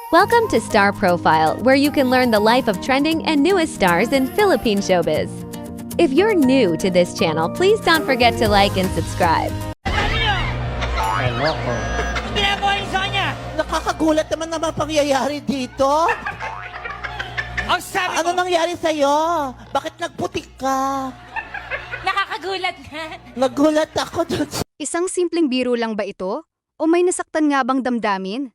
Welcome to Star Profile, where you can learn the life of trending and newest stars in Philippine showbiz. If you're new to this channel, please don't forget to like and subscribe. Ano ko? Ginagawa niyo sa kanya? Nakakagulat naman naman pangyayari dito. Ang sabi Ano ko, nangyari sa'yo? Bakit nagputik ka? nakakagulat nga. Nagulat ako dun. Isang simpleng biro lang ba ito? O may nasaktan nga bang damdamin?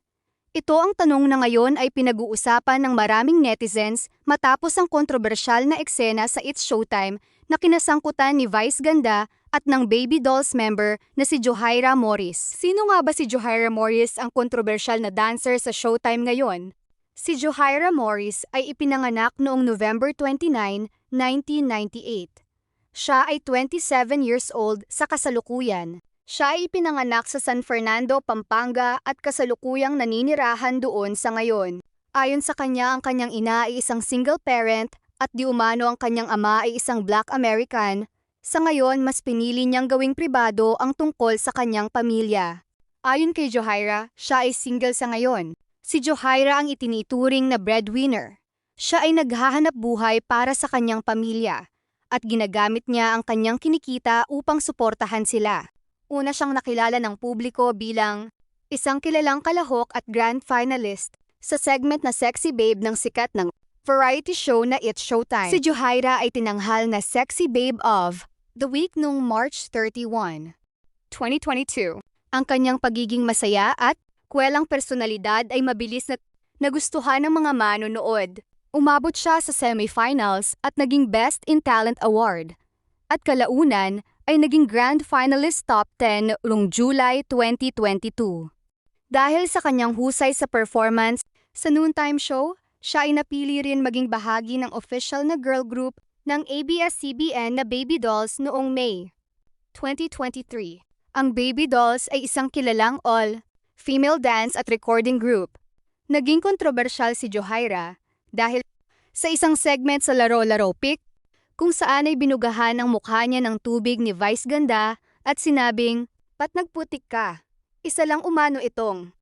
Ito ang tanong na ngayon ay pinag-uusapan ng maraming netizens matapos ang kontrobersyal na eksena sa It's Showtime na kinasangkutan ni Vice Ganda at ng Baby Dolls member na si Johaira Morris. Sino nga ba si Johaira Morris, ang kontrobersyal na dancer sa Showtime ngayon? Si Johaira Morris ay ipinanganak noong November 29, 1998. Siya ay 27 years old sa kasalukuyan. Siya ay ipinanganak sa San Fernando, Pampanga at kasalukuyang naninirahan doon sa ngayon. Ayon sa kanya, ang kanyang ina ay isang single parent at di umano ang kanyang ama ay isang Black American. Sa ngayon, mas pinili niyang gawing pribado ang tungkol sa kanyang pamilya. Ayon kay Johaira, siya ay single sa ngayon. Si Johaira ang itinituring na breadwinner. Siya ay naghahanap buhay para sa kanyang pamilya at ginagamit niya ang kanyang kinikita upang suportahan sila. Una siyang nakilala ng publiko bilang isang kilalang kalahok at grand finalist sa segment na Sexy Babe ng sikat ng variety show na It's Showtime. Si Johaira ay tinanghal na Sexy Babe of the Week noong March 31, 2022. Ang kanyang pagiging masaya at kwelang personalidad ay mabilis na nagustuhan ng mga manonood. Umabot siya sa semifinals at naging Best in Talent Award. At kalaunan ay naging Grand Finalist Top 10 noong July 2022. Dahil sa kanyang husay sa performance sa noontime show, siya ay napili rin maging bahagi ng official na girl group ng ABS-CBN na Baby Dolls noong May 2023. Ang Baby Dolls ay isang kilalang all-female dance at recording group. Naging kontrobersyal si Johaira dahil sa isang segment sa Laro-Laro Pic, kung saan ay binugahan ang mukha niya ng tubig ni Vice Ganda at sinabing, "Ba't nagputik ka?" Isa lang umano itong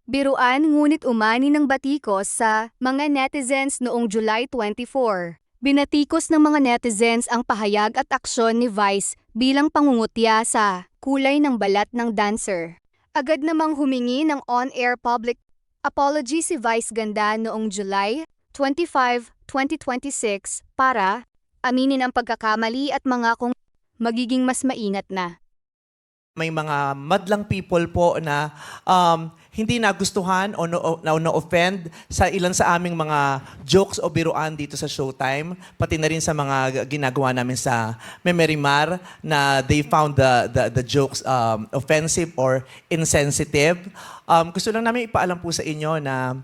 biruan, ngunit umani ng batikos sa mga netizens noong July 24. Binatikos ng mga netizens ang pahayag at aksyon ni Vice bilang pangungutya sa kulay ng balat ng dancer. Agad namang humingi ng on-air public apology si Vice Ganda noong July 25, 2026 para aminin ang pagkakamali at mangakong magiging mas maingat na. May mga madlang people po na hindi nagustuhan o na-offend sa ilan sa aming mga jokes o biruan dito sa Showtime. Pati na rin sa mga ginagawa namin sa Memerimar na they found the jokes offensive or insensitive. Gusto lang namin ipaalam po sa inyo na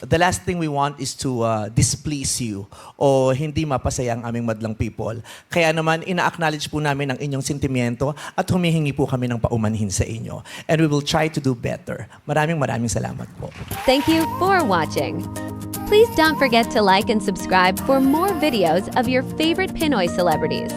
the last thing we want is to displease you o hindi mapasaya ang aming madlang people. Kaya naman, ina-acknowledge po namin ang inyong sentimiento at humihingi po kami ng paumanhin sa inyo. And we will try to do better. Maraming salamat po. Thank you for watching. Please don't forget to like and subscribe for more videos of your favorite Pinoy celebrities.